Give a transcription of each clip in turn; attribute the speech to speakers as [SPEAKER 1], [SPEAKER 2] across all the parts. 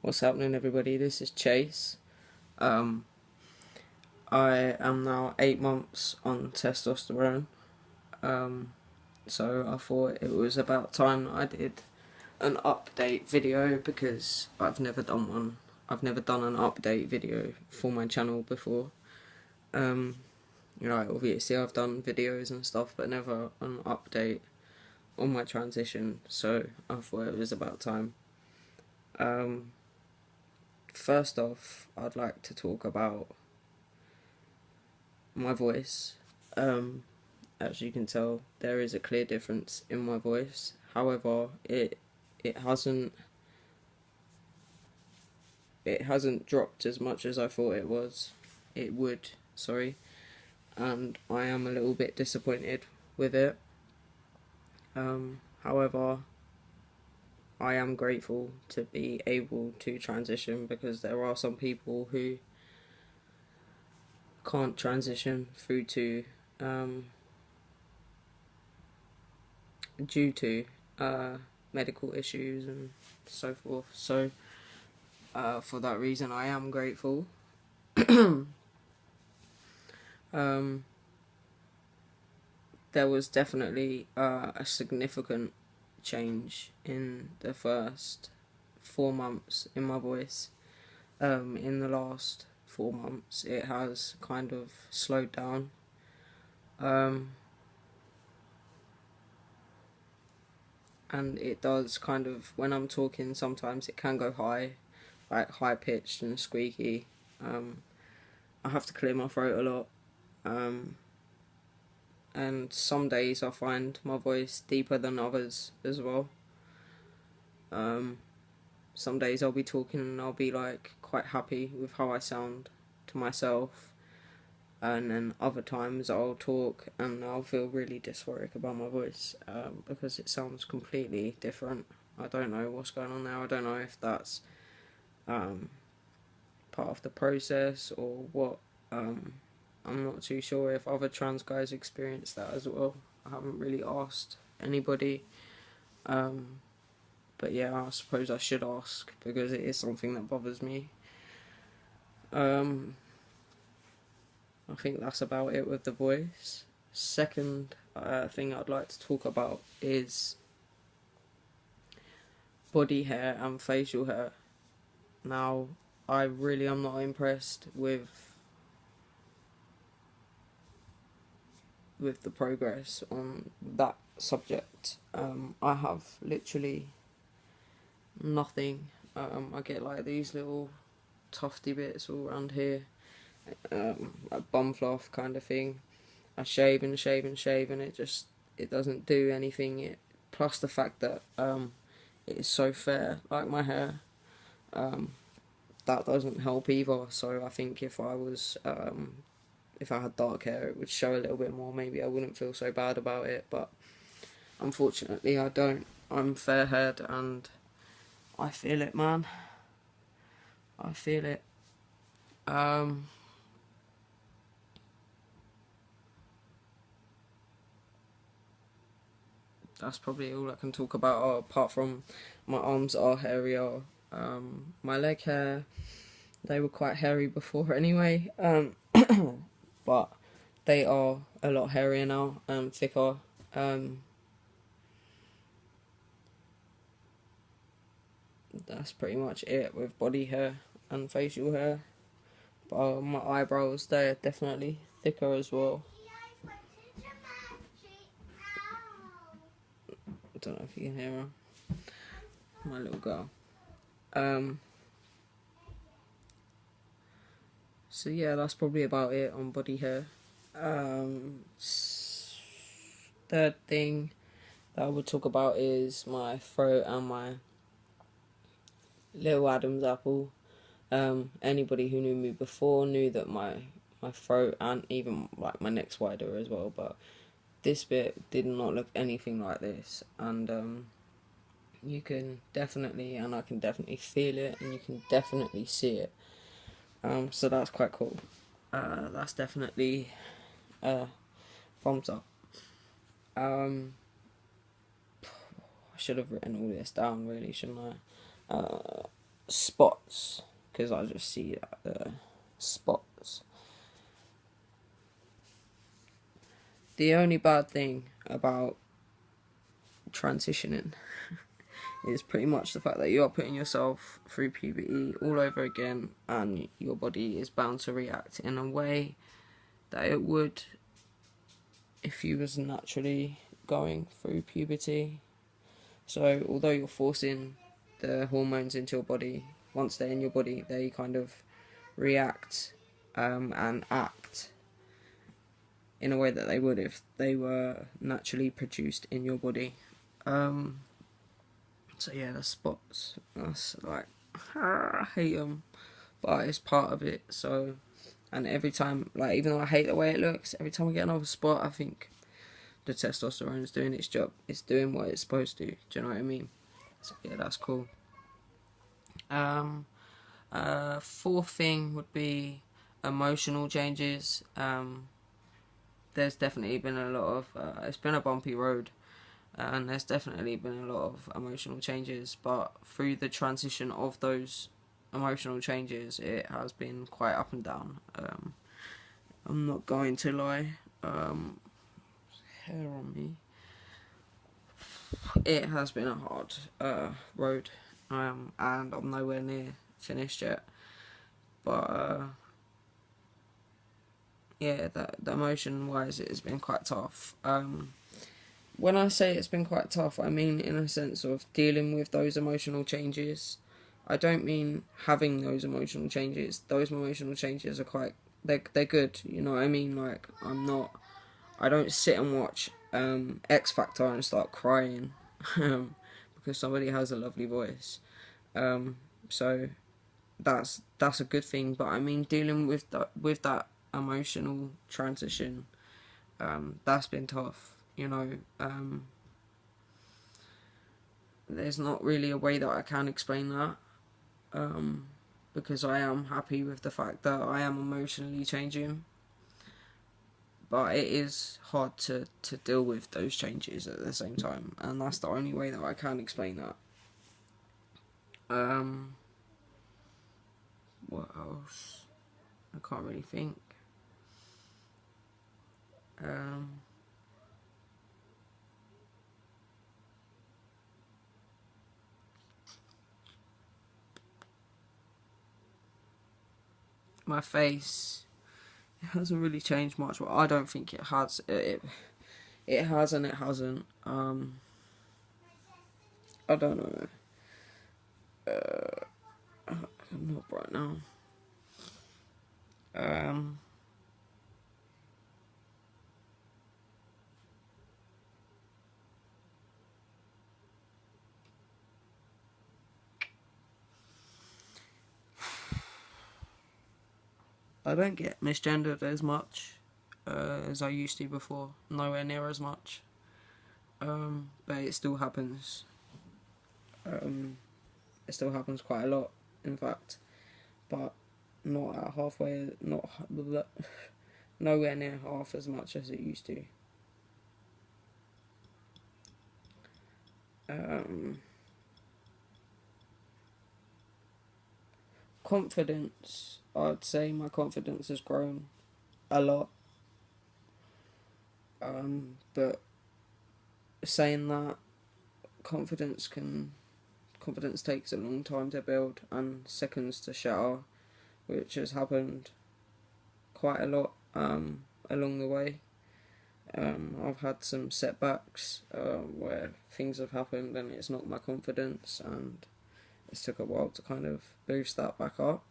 [SPEAKER 1] What's happening, everybody? This is Chase. I am now 8 months on testosterone. So I thought it was about time I did an update video because I've never done one. I've never done an update video for my channel before. Obviously I've done videos and stuff, but never an update on my transition. So I thought it was about time. First off, I'd like to talk about my voice. As you can tell, there is a clear difference in my voice. However, it hasn't dropped as much as I thought it would, and I am a little bit disappointed with it. However, I am grateful to be able to transition because there are some people who can't transition through to due to medical issues and so forth. So for that reason, I am grateful. There was definitely a significant change in the first 4 months in my voice. In the last 4 months it has kind of slowed down. And it does kind of, when I'm talking, sometimes it can go high, like high pitched and squeaky. I have to clear my throat a lot. And some days I find my voice deeper than others as well. Some days I'll be talking and I'll be like quite happy with how I sound to myself, and then other times I'll talk and I'll feel really dysphoric about my voice because it sounds completely different. I don't know what's going on there. I don't know if that's part of the process or what. I'm not too sure if other trans guys experience that as well. I haven't really asked anybody. But yeah, I suppose I should ask because it is something that bothers me. I think that's about it with the voice. Second thing I'd like to talk about is body hair and facial hair. Now, I really am not impressed with the progress on that subject. I have literally nothing. I get like these little tufty bits all around here, like bum fluff kind of thing. I shave and shave and shave and it doesn't do anything. Plus the fact that it is so fair, like my hair, that doesn't help either. So I think if I had dark hair, it would show a little bit more. Maybe I wouldn't feel so bad about it, but unfortunately I don't. I'm fair-haired and I feel it, man. I feel it. That's probably all I can talk about, apart from my arms are hairier. My leg hair, they were quite hairy before anyway, but they are a lot hairier now and thicker. That's pretty much it with body hair and facial hair. But my eyebrows, they're definitely thicker as well. I don't know if you can hear her, my little girl. So yeah, that's probably about it on body hair. Third thing that I would talk about is my throat and my little Adam's apple. Anybody who knew me before knew that my throat and even like my neck's wider as well, but this bit did not look anything like this, and you can definitely, and I can definitely feel it, and you can definitely see it. So that's quite cool. That's definitely thumbs up. I should have written all this down, really, shouldn't I? spots, because I just see spots. The only bad thing about transitioning is pretty much the fact that you are putting yourself through puberty all over again, and your body is bound to react in a way that it would if you was naturally going through puberty. So although you're forcing the hormones into your body, once they're in your body, they kind of react and act in a way that they would if they were naturally produced in your body. So yeah, the spots, that's like, I hate them, but it's part of it. So, and every time, like, even though I hate the way it looks, every time I get another spot, I think the testosterone is doing its job. It's doing what it's supposed to. Do you know what I mean? So yeah, that's cool. Fourth thing would be emotional changes. There's definitely been a lot of, it's been a bumpy road, and there's definitely been a lot of emotional changes, but through the transition of those emotional changes, it has been quite up and down. I'm not going to lie. Hair on me. It has been a hard road, and I'm nowhere near finished yet. But yeah, the emotion wise, it has been quite tough. When I say it's been quite tough, I mean in a sense of dealing with those emotional changes. I don't mean having those emotional changes. Those emotional changes are quite, they're good. You know what I mean? Like, I don't sit and watch X Factor and start crying because somebody has a lovely voice. So that's a good thing. But I mean, dealing with that emotional transition, that's been tough. You know, there's not really a way that I can explain that, because I am happy with the fact that I am emotionally changing. But it is hard to deal with those changes at the same time, and that's the only way that I can explain that. What else? I can't really think. My face, it hasn't really changed much. Well, I don't think it has. It has and it hasn't. I don't know. Not right now. I don't get misgendered as much as I used to before. Nowhere near as much. But it still happens. It still happens quite a lot, in fact. But not at halfway, nowhere near half as much as it used to. Confidence, I'd say my confidence has grown a lot. But saying that, confidence takes a long time to build and seconds to shatter, which has happened quite a lot along the way. I've had some setbacks where things have happened and it's knocked my confidence, and it's took a while to kind of boost that back up.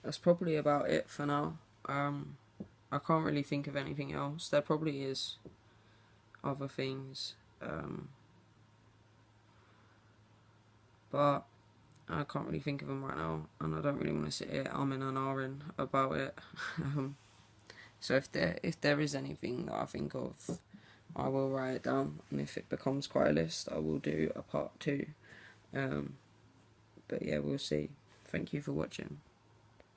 [SPEAKER 1] That's probably about it for now. I can't really think of anything else. There probably is other things, but I can't really think of them right now, and I don't really want to sit here umming and ahhing about it. So if there is anything that I think of, I will write it down, and if it becomes quite a list, I will do a part 2. But yeah, we'll see. Thank you for watching.